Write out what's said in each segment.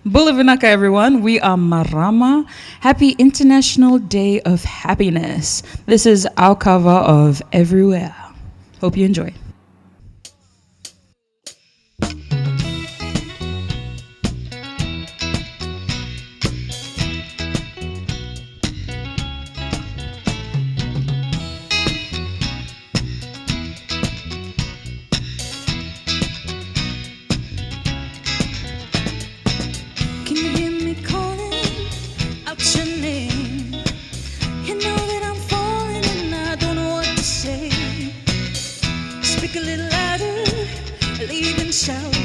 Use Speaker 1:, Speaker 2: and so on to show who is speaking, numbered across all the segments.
Speaker 1: Bulavanaka, everyone. We are Marama. Happy International Day of Happiness. This is our cover of Everywhere. Hope you enjoy.
Speaker 2: Can you hear me calling out your name? You know that I'm falling and I don't know what to say. Speak a little louder, leave and shout.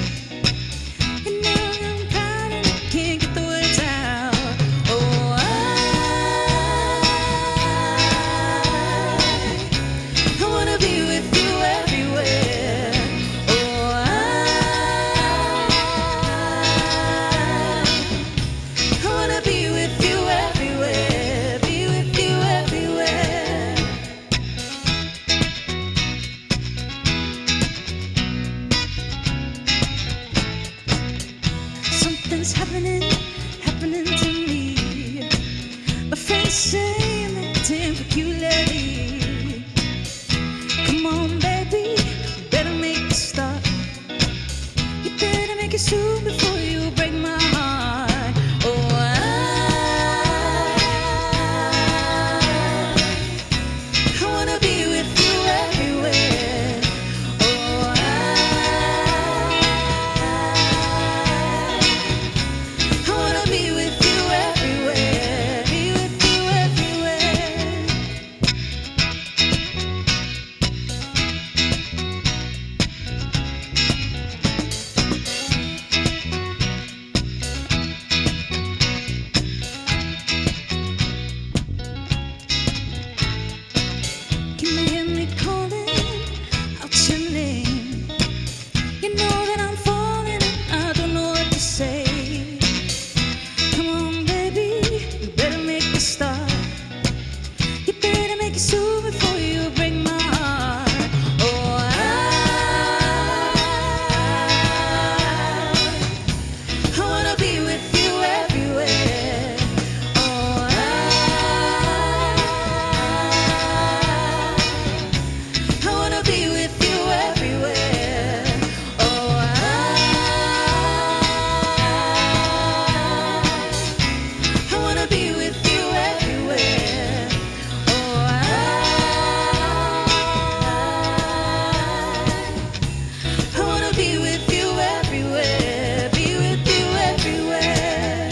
Speaker 2: You know I'm proud and I can't get the words out. Oh, I wanna be with you everywhere. Oh, I wanna be with you everywhere. Be with you everywhere. Something's happening to me. My friends say I'm acting peculiarly. Come on, baby, you better make a start. You better make it soon before you break my heart. Oh, I wanna be with you everywhere. Oh, I wanna be with you everywhere. Be with you everywhere. Can you hear me calling out your name? You know that I'm falling and I don't know what to say. Come on, baby, you better make a start. You better make it soon before you break my heart. Oh, I wanna be with you everywhere. Oh, I wanna be with you everywhere. Oh, I wanna be with you everywhere. Oh, I wanna be with you everywhere. Be with you everywhere.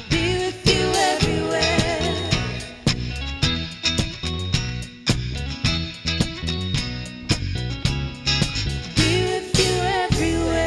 Speaker 2: Be with you everywhere. Be with you everywhere.